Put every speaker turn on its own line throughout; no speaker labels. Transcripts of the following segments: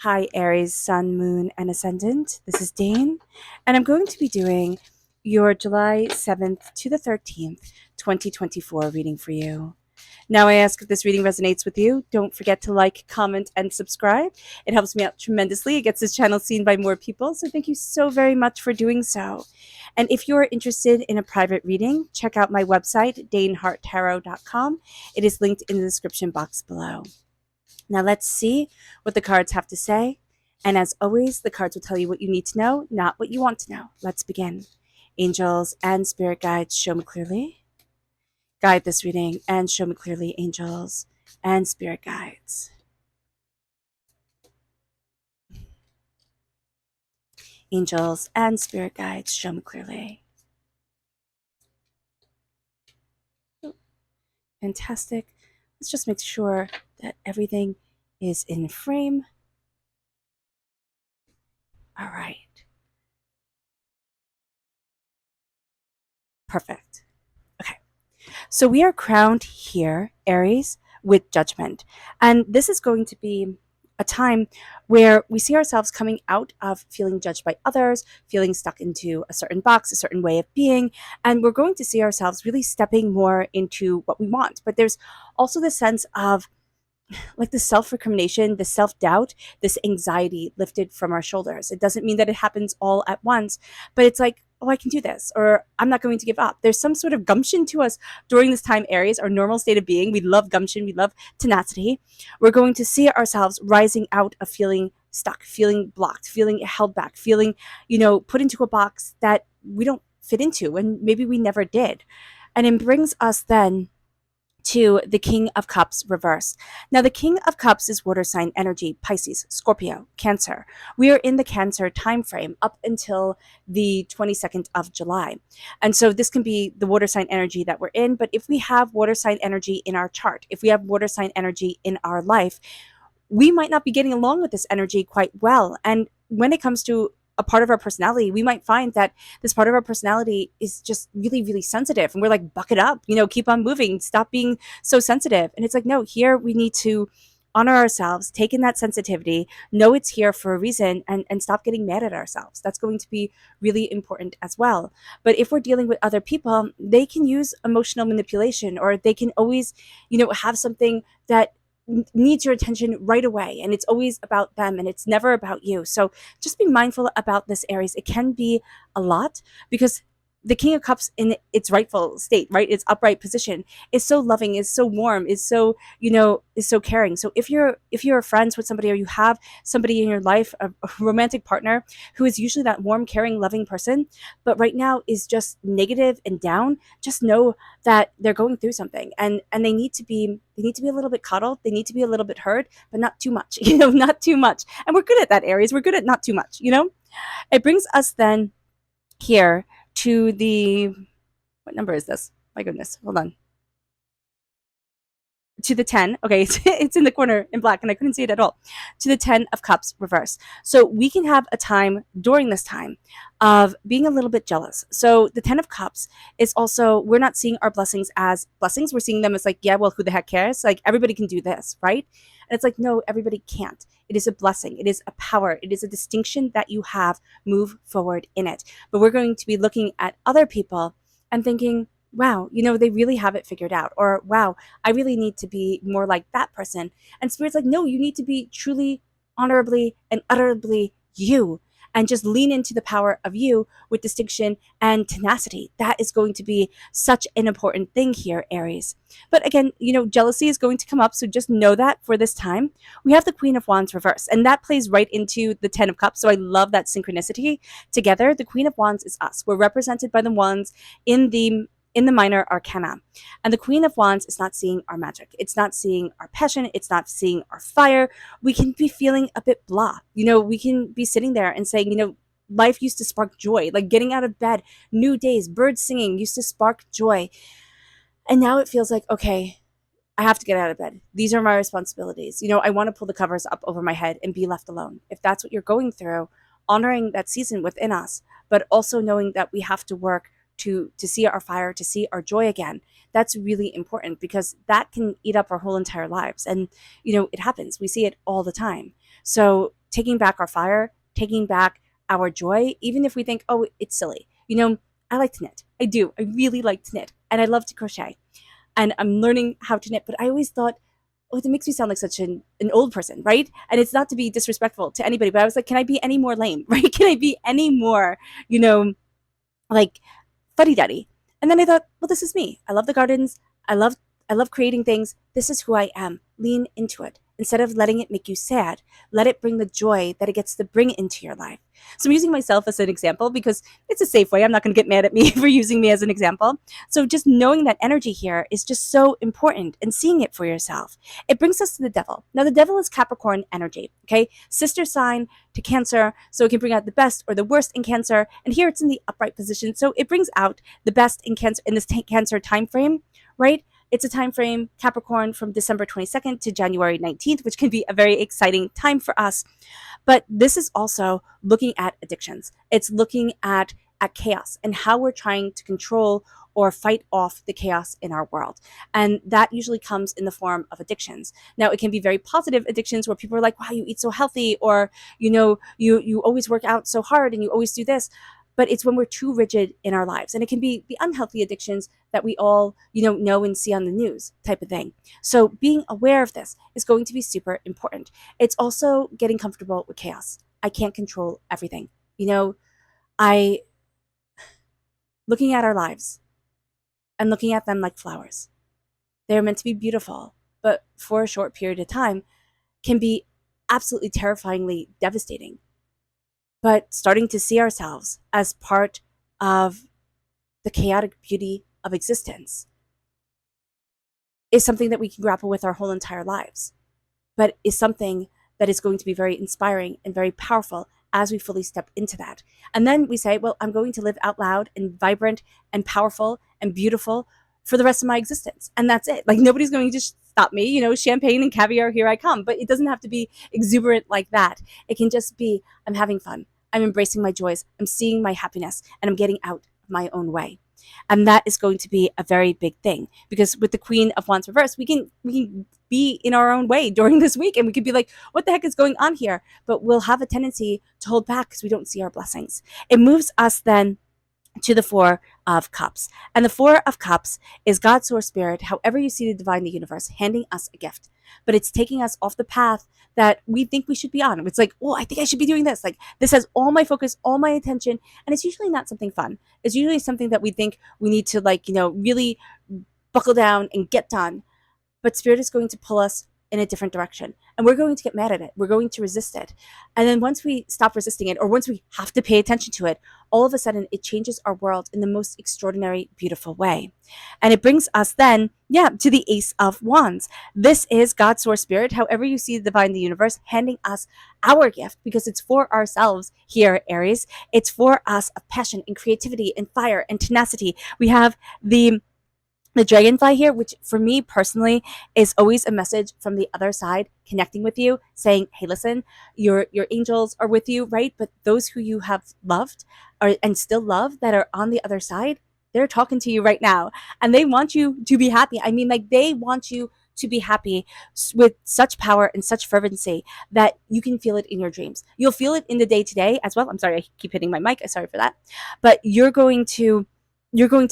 Hi, Aries, Sun, Moon, and Ascendant. This is Dane, and I'm going to be doing your July 7th to the 13th, 2024 reading for you. Now, I ask if this reading resonates with you. Don't forget to like, comment, and subscribe. It helps me out tremendously. It gets this channel seen by more people, so thank you so very much for doing so. And if you're interested in a private reading, check out my website, daneharttarot.com. It is linked in the description box below. Now let's see what the cards have to say. And as always, the cards will tell you what you need to know, not what you want to know. Let's begin. Angels and spirit guides, show me clearly. Guide this reading and show me clearly, angels and spirit guides. Angels and spirit guides, show me clearly. Fantastic. Let's just make sure that everything is in frame. All right. Perfect. Okay. So we are crowned here, Aries, with judgment. And this is going to be a time where we see ourselves coming out of feeling judged by others, feeling stuck into a certain box, a certain way of being, and we're going to see ourselves really stepping more into what we want. But there's also the sense of like the self-recrimination, the self-doubt, this anxiety lifted from our shoulders. It doesn't mean that it happens all at once, but it's like, oh, I can do this, or I'm not going to give up. There's some sort of gumption to us during this time, Aries, our normal state of being. We love gumption, we love tenacity. We're going to see ourselves rising out of feeling stuck, feeling blocked, feeling held back, feeling, put into a box that we don't fit into, and maybe we never did. And it brings us then to the King of Cups reversed. Now, the King of Cups is water sign energy, Pisces, Scorpio, Cancer. We are in the Cancer time frame up until the 22nd of July. And so this can be the water sign energy that we're in. But if we have water sign energy in our chart, if we have water sign energy in our life, we might not be getting along with this energy quite well. And when it comes to a part of our personality, we might find that this part of our personality is just really, really sensitive. And we're like, buck it up, keep on moving, stop being so sensitive. And it's like, no, here we need to honor ourselves, take in that sensitivity, know it's here for a reason, and stop getting mad at ourselves. That's going to be really important as well. But if we're dealing with other people, they can use emotional manipulation, or they can always, have something that needs your attention right away, and it's always about them and it's never about you. So just be mindful about this, Aries. It can be a lot because the King of Cups in its rightful state, right, its upright position, is so loving, is so warm, is so, is so caring. So if you're friends with somebody, or you have somebody in your life, a romantic partner who is usually that warm, caring, loving person, but right now is just negative and down, just know that they're going through something, and they need to be a little bit cuddled, they need to be a little bit heard, but not too much, not too much. And we're good at that, Aries. We're good at not too much. It brings us then here to the, what number is this? My goodness, hold on. To the 10. Okay, it's in the corner in black and I couldn't see it at all. To the 10 of Cups reverse. So we can have a time during this time of being a little bit jealous. So the 10 of Cups is also, we're not seeing our blessings as blessings. We're seeing them as like, yeah, well, who the heck cares? Like, everybody can do this, right? And it's like, no, everybody can't. It is a blessing. It is a power. It is a distinction that you have. Move forward in it. But we're going to be looking at other people and thinking, wow, they really have it figured out. Or, wow, I really need to be more like that person. And Spirit's like, no, you need to be truly, honorably, and utterly you. And just lean into the power of you with distinction and tenacity. That is going to be such an important thing here, Aries. But again, jealousy is going to come up. So just know that for this time. We have the Queen of Wands reverse, and that plays right into the 10 of Cups. So I love that synchronicity together. The Queen of Wands is us. We're represented by the wands in the minor arcana. And the Queen of Wands is not seeing our magic. It's not seeing our passion. It's not seeing our fire. We can be feeling a bit blah. We can be sitting there and saying, life used to spark joy, like getting out of bed, new days, birds singing used to spark joy. And now it feels like, okay, I have to get out of bed. These are my responsibilities. I want to pull the covers up over my head and be left alone. If that's what you're going through, honoring that season within us, but also knowing that we have to work to see our fire, to see our joy again. That's really important because that can eat up our whole entire lives. And, it happens. We see it all the time. So taking back our fire, taking back our joy, even if we think, oh, it's silly. I like to knit. I do. I really like to knit. And I love to crochet. And I'm learning how to knit. But I always thought, oh, it makes me sound like such an old person, right? And it's not to be disrespectful to anybody, but I was like, can I be any more lame, right? Can I be any more, you know, like fuddy-duddy? And then I thought, well, this is me. I love the gardens. I love I love creating things. This is who I am. Lean into it. Instead of letting it make you sad, let it bring the joy that it gets to bring into your life. So I'm using myself as an example because it's a safe way. I'm not going to get mad at me for using me as an example. So just knowing that energy here is just so important and seeing it for yourself. It brings us to the devil. Now, the devil is Capricorn energy, okay? Sister sign to Cancer, so it can bring out the best or the worst in Cancer. And here it's in the upright position, so it brings out the best in Cancer in this Cancer time frame, right? It's a time frame, Capricorn, from December 22nd to January 19th, which can be a very exciting time for us. But this is also looking at addictions. It's looking at chaos and how we're trying to control or fight off the chaos in our world. And that usually comes in the form of addictions. Now, it can be very positive addictions where people are like, wow, you eat so healthy, or, you always work out so hard and you always do this. But it's when we're too rigid in our lives. And it can be the unhealthy addictions that we all, know and see on the news type of thing. So being aware of this is going to be super important. It's also getting comfortable with chaos. I can't control everything. I looking at our lives and looking at them like flowers. They're meant to be beautiful, but for a short period of time can be absolutely terrifyingly devastating. But starting to see ourselves as part of the chaotic beauty of existence is something that we can grapple with our whole entire lives, but is something that is going to be very inspiring and very powerful as we fully step into that. And then we say, well, I'm going to live out loud and vibrant and powerful and beautiful for the rest of my existence. And that's it. Like, nobody's going to just stop me, champagne and caviar, here I come. But it doesn't have to be exuberant like that. It can just be, I'm having fun. I'm embracing my joys. I'm seeing my happiness, and I'm getting out of my own way. And that is going to be a very big thing, because with the Queen of Wands reverse, we can be in our own way during this week, and we could be like, what the heck is going on here? But we'll have a tendency to hold back because we don't see our blessings. It moves us then to the Four of Cups. And the Four of Cups is God's source spirit, however you see the divine, the universe, handing us a gift. But it's taking us off the path that we think we should be on. It's like, oh, I think I should be doing this. Like, this has all my focus, all my attention. And it's usually not something fun. It's usually something that we think we need to, really buckle down and get done. But spirit is going to pull us in a different direction, and we're going to get mad at it. We're going to resist it. And then once we stop resisting it, or once we have to pay attention to it, all of a sudden it changes our world in the most extraordinary, beautiful way. And it brings us then, to the Ace of Wands. This is God's source spirit, however you see the divine, the universe, handing us our gift, because it's for ourselves here, Aries. It's for us of passion and creativity and fire and tenacity. We have the dragonfly here, which for me personally is always a message from the other side, connecting with you, saying, hey, listen, your angels are with you, right? But those who you have loved and still love that are on the other side, they're talking to you right now, and they want you to be happy. I mean, like, they want you to be happy with such power and such fervency that you can feel it in your dreams. You'll feel it in the day-to-day as well. I'm sorry, I keep hitting my mic. Sorry for that. But you're going to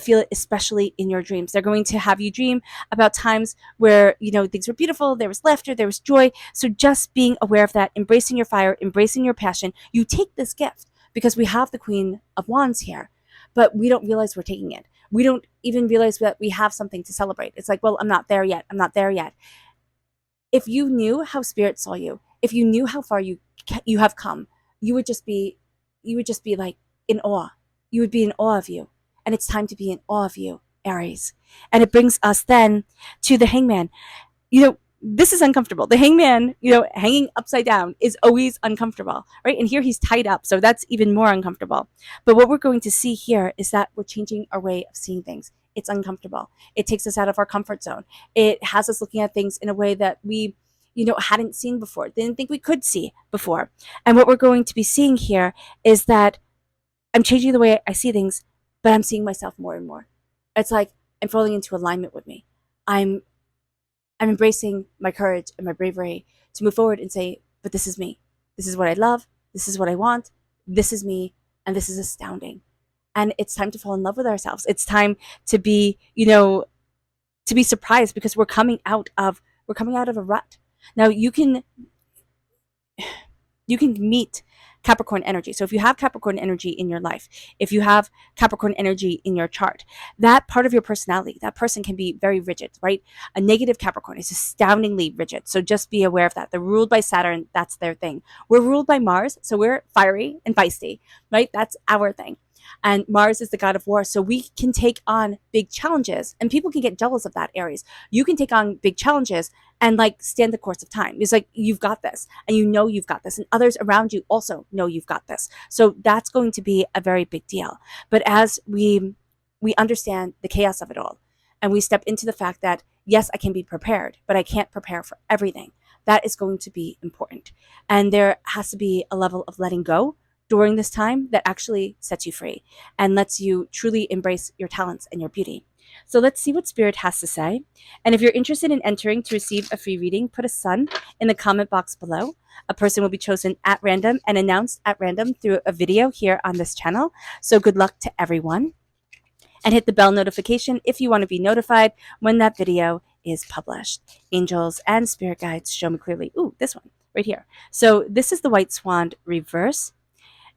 feel it, especially in your dreams. They're going to have you dream about times where, things were beautiful, there was laughter, there was joy. So just being aware of that, embracing your fire, embracing your passion. You take this gift because we have the Queen of Wands here, but we don't realize we're taking it. We don't even realize that we have something to celebrate. It's like, well, I'm not there yet. I'm not there yet. If you knew how spirit saw you, if you knew how far you have come, you would just be like in awe. You would be in awe of you. And it's time to be in awe of you, Aries. And it brings us then to the Hangman. This is uncomfortable. The Hangman, hanging upside down is always uncomfortable, right? And here he's tied up, so that's even more uncomfortable. But what we're going to see here is that we're changing our way of seeing things. It's uncomfortable. It takes us out of our comfort zone. It has us looking at things in a way that we, hadn't seen before, didn't think we could see before. And what we're going to be seeing here is that I'm changing the way I see things, but I'm seeing myself more and more. It's like I'm falling into alignment with me. I'm embracing my courage and my bravery to move forward and say, but this is me. This is what I love. This is what I want. This is me. And this is astounding. And it's time to fall in love with ourselves. It's time to be, to be surprised because we're coming out of a rut. Now you can meet Capricorn energy. So if you have Capricorn energy in your life, if you have Capricorn energy in your chart, that part of your personality, that person can be very rigid, right? A negative Capricorn is astoundingly rigid. So just be aware of that. They're ruled by Saturn. That's their thing. We're ruled by Mars. So we're fiery and feisty, right? That's our thing. And Mars is the god of war. So we can take on big challenges and people can get jealous of that, Aries. You can take on big challenges and like stand the course of time. It's like, you've got this and you know you've got this and others around you also know you've got this. So that's going to be a very big deal. But as we understand the chaos of it all and we step into the fact that, yes, I can be prepared, but I can't prepare for everything. That is going to be important. And there has to be a level of letting go during this time that actually sets you free and lets you truly embrace your talents and your beauty. So let's see what Spirit has to say. And if you're interested in entering to receive a free reading, put a sun in the comment box below. A person will be chosen at random and announced at random through a video here on this channel. So good luck to everyone. And hit the bell notification if you want to be notified when that video is published. Angels and spirit guides show me clearly. Ooh, this one right here. So this is the White Swan reverse.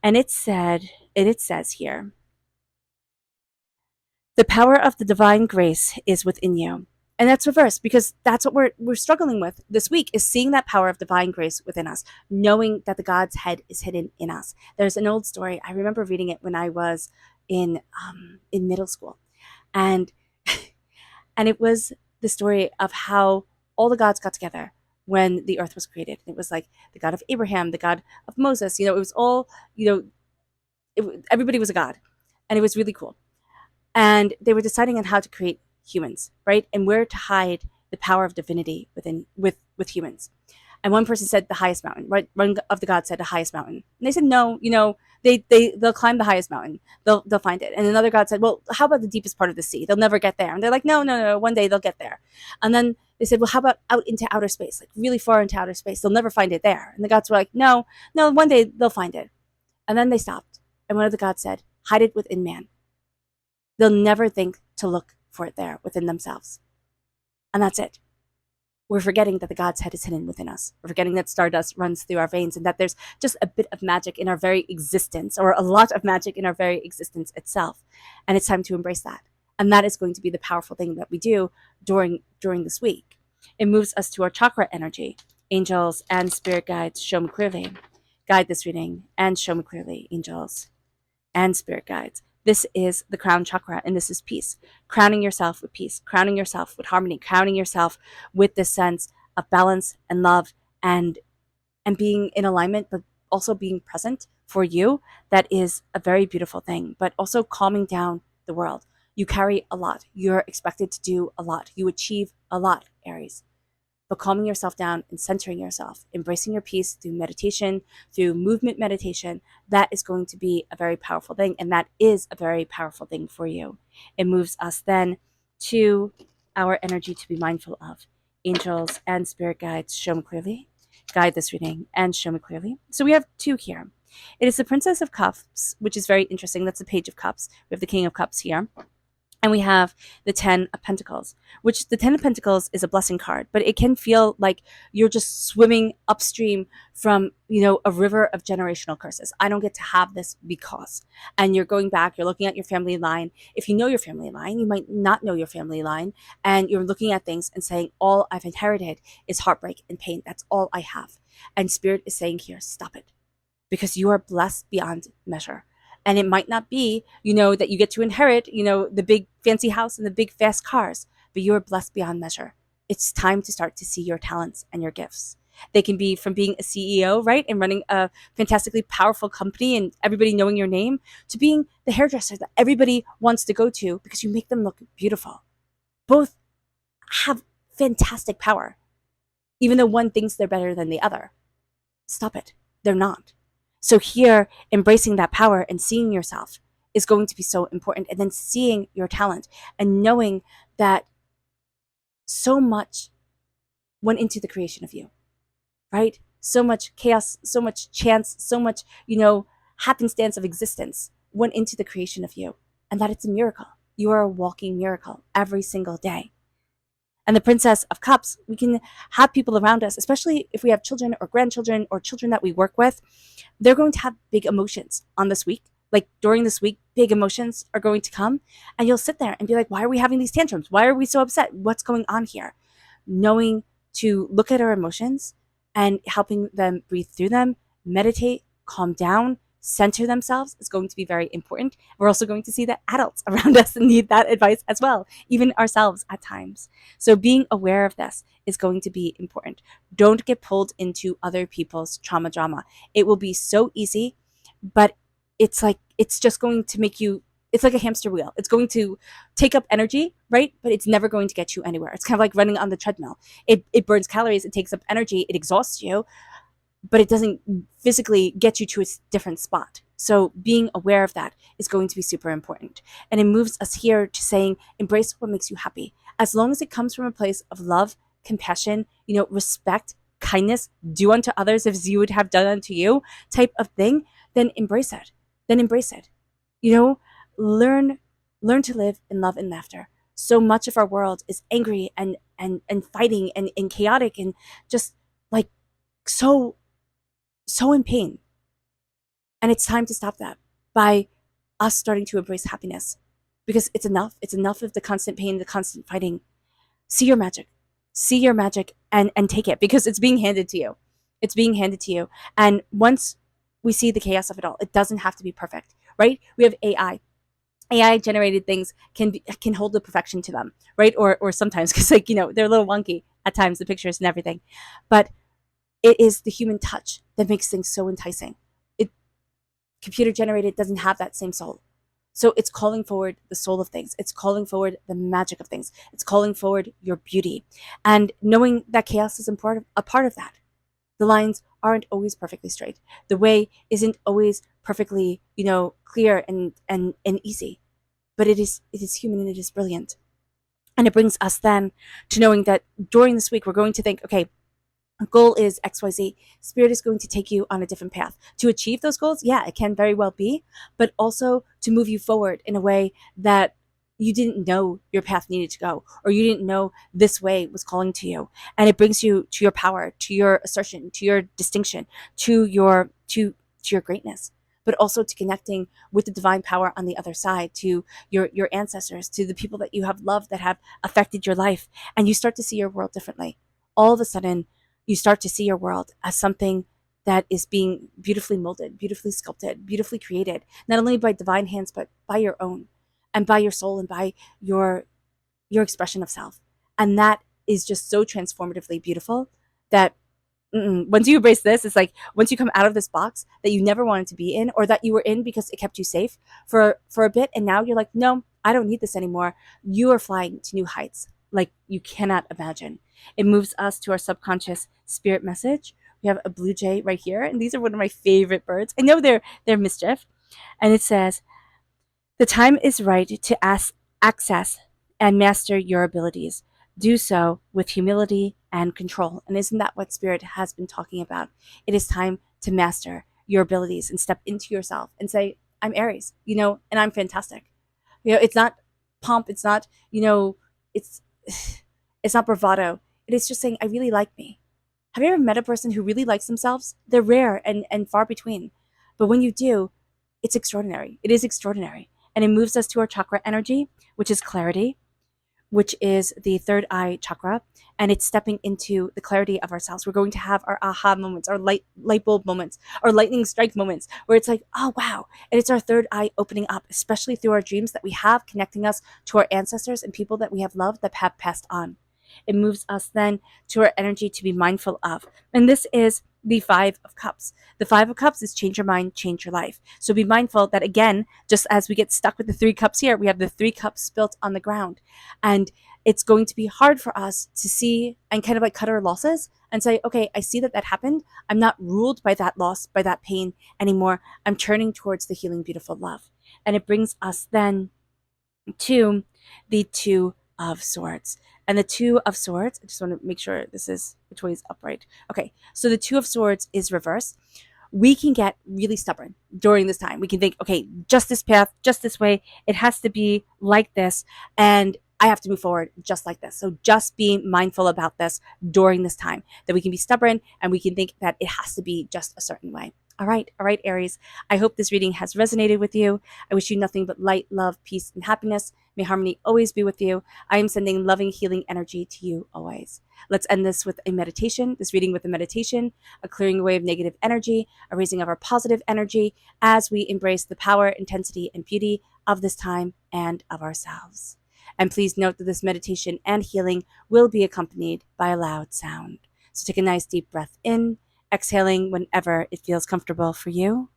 And it says here, the power of the divine grace is within you. And that's reversed because that's what we're struggling with this week, is seeing that power of divine grace within us, knowing that the God's head is hidden in us. There's an old story. I remember reading it when I was in middle school. And and it was the story of how all the gods got together when the earth was created. It was like the God of Abraham, the God of Moses, it was all, everybody was a god. And it was really cool. And they were deciding on how to create humans, right? And where to hide the power of divinity with humans. And one person said the highest mountain, right? One of the gods said the highest mountain. And they said, no, they'll climb the highest mountain. They'll find it. And another god said, well, how about the deepest part of the sea? They'll never get there. And they're like, no, one day they'll get there. And then they said, well, how about out into outer space, like really far into outer space? They'll never find it there. And the gods were like, no, one day they'll find it. And then they stopped. And one of the gods said, hide it within man. They'll never think to look for it there within themselves. And that's it. We're forgetting that the God's head is hidden within us. We're forgetting that stardust runs through our veins and that there's just a bit of magic in our very existence, or a lot of magic in our very existence itself. And it's time to embrace that. And that is going to be the powerful thing that we do during this week. It moves us to our chakra energy. Angels and spirit guides show me clearly. Guide this reading and show me clearly, angels and spirit guides. This is the crown chakra, and this is peace. Crowning yourself with peace, crowning yourself with harmony, crowning yourself with this sense of balance and love and being in alignment, but also being present for you. That is a very beautiful thing, but also calming down the world. You carry a lot. You're expected to do a lot. You achieve a lot, Aries. But calming yourself down and centering yourself, embracing your peace through meditation, through movement meditation, that is going to be a very powerful thing. And that is a very powerful thing for you. It moves us then to our energy to be mindful of. Angels and spirit guides show me clearly. Guide this reading and show me clearly. So we have two here. It is the Princess of Cups, which is very interesting. That's the Page of Cups. We have the King of Cups here. And we have the 10 of Pentacles, which the 10 of Pentacles is a blessing card, but it can feel like you're just swimming upstream from, a river of generational curses. I don't get to have this because, and you're going back, you're looking at your family line. If you know your family line, you might not know your family line, and you're looking at things and saying, all I've inherited is heartbreak and pain. That's all I have. And Spirit is saying here, stop it, because you are blessed beyond measure. And it might not be, that you get to inherit, the big fancy house and the big fast cars, but you're blessed beyond measure. It's time to start to see your talents and your gifts. They can be from being a CEO, right, and running a fantastically powerful company and everybody knowing your name, to being the hairdresser that everybody wants to go to because you make them look beautiful. Both have fantastic power, even though one thinks they're better than the other. Stop it. They're not. So here, embracing that power and seeing yourself is going to be so important. And then seeing your talent and knowing that so much went into the creation of you, right? so much chaos, so much chance, so much, happenstance of existence went into the creation of you, and that it's a miracle. You are a walking miracle every single day. And the Princess of Cups, we can have people around us, especially if we have children or grandchildren or children that we work with, they're going to have big emotions on this week. Like during this week, big emotions are going to come, and you'll sit there and be like, why are we having these tantrums? Why are we so upset? What's going on here? Knowing to look at our emotions and helping them breathe through them, meditate, calm down, center themselves is going to be very important. We're also going to see that adults around us need that advice as well, even ourselves at times. So being aware of this is going to be important. Don't get pulled into other people's trauma drama. It will be so easy, but it's just going to make you, it's like a hamster wheel. It's going to take up energy, right? But it's never going to get you anywhere. It's kind of like running on the treadmill. It burns calories, it takes up energy, it exhausts you, but it doesn't physically get you to a different spot. So being aware of that is going to be super important. And it moves us here to saying, embrace what makes you happy. As long as it comes from a place of love, compassion, respect, kindness, do unto others as you would have done unto you type of thing, then embrace it. Then embrace it. Learn to live in love and laughter. So much of our world is angry and fighting and chaotic and just like so in pain. And it's time to stop that by us starting to embrace happiness, because it's enough. It's enough of the constant pain, the constant fighting. See your magic. See your magic and take it, because it's being handed to you. It's being handed to you. And once we see the chaos of it all, it doesn't have to be perfect, right? We have AI. AI generated things can hold the perfection to them, right? Or sometimes, because they're a little wonky at times, the pictures and everything. But it is the human touch that makes things so enticing. Computer generated doesn't have that same soul. So it's calling forward the soul of things. It's calling forward the magic of things. It's calling forward your beauty. And knowing that chaos is a part of that. The lines aren't always perfectly straight. The way isn't always perfectly, clear and easy. But it is human and it is brilliant. And it brings us then to knowing that during this week, we're going to think, okay, goal is XYZ. Spirit is going to take you on a different path. To achieve those goals, yeah, it can very well be, but also to move you forward in a way that you didn't know your path needed to go, or you didn't know this way was calling to you. And it brings you to your power, to your assertion, to your distinction, to your greatness, but also to connecting with the divine power on the other side, to your ancestors, to the people that you have loved that have affected your life. And you start to see your world differently. All of a sudden, you start to see your world as something that is being beautifully molded, beautifully sculpted, beautifully created, not only by divine hands, but by your own and by your soul and by your expression of self. And that is just so transformatively beautiful that once you embrace this, it's like once you come out of this box that you never wanted to be in, or that you were in because it kept you safe for a bit, and now you're like, no, I don't need this anymore. You are flying to new heights like you cannot imagine. It moves us to our subconscious spirit message. We have a blue jay right here, and these are one of my favorite birds. I know they're mischief, and it says, "The time is right to access and master your abilities. Do so with humility and control." And isn't that what Spirit has been talking about? It is time to master your abilities and step into yourself and say, I'm Aries, and I'm fantastic. It's not pomp. It's not, it's it's not bravado. It is just saying, I really like me. Have you ever met a person who really likes themselves? They're rare and far between. But when you do, it's extraordinary. It is extraordinary. And it moves us to our chakra energy, which is clarity, which is the third eye chakra. And it's stepping into the clarity of ourselves. We're going to have our aha moments, our light bulb moments, our lightning strike moments, where it's like, oh, wow. And it's our third eye opening up, especially through our dreams that we have, connecting us to our ancestors and people that we have loved that have passed on. It moves us then to our energy to be mindful of. And this is the Five of Cups. The Five of Cups is change your mind, change your life. So be mindful that, again, just as we get stuck with the 3 cups here, we have the 3 cups spilt on the ground. And it's going to be hard for us to see and kind of like cut our losses and say, okay, I see that happened. I'm not ruled by that loss, by that pain anymore. I'm turning towards the healing, beautiful love. And it brings us then to the 2 of Swords. And the Two of Swords, I just want to make sure this is which way is upright. Okay, so the Two of Swords is reversed. We can get really stubborn during this time. We can think, okay, just this path, just this way. It has to be like this. And I have to move forward just like this. So just be mindful about this during this time, that we can be stubborn and we can think that it has to be just a certain way. All right, Aries. I hope this reading has resonated with you. I wish you nothing but light, love, peace, and happiness. May harmony always be with you. I am sending loving, healing energy to you always. Let's end this with a meditation, this reading with a meditation, a clearing away of negative energy, a raising of our positive energy as we embrace the power, intensity, and beauty of this time and of ourselves. And please note that this meditation and healing will be accompanied by a loud sound. So take a nice deep breath in, exhaling whenever it feels comfortable for you.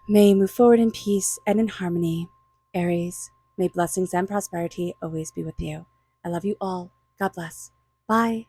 May you move forward in peace and in harmony. Aries, may blessings and prosperity always be with you. I love you all. God bless. Bye.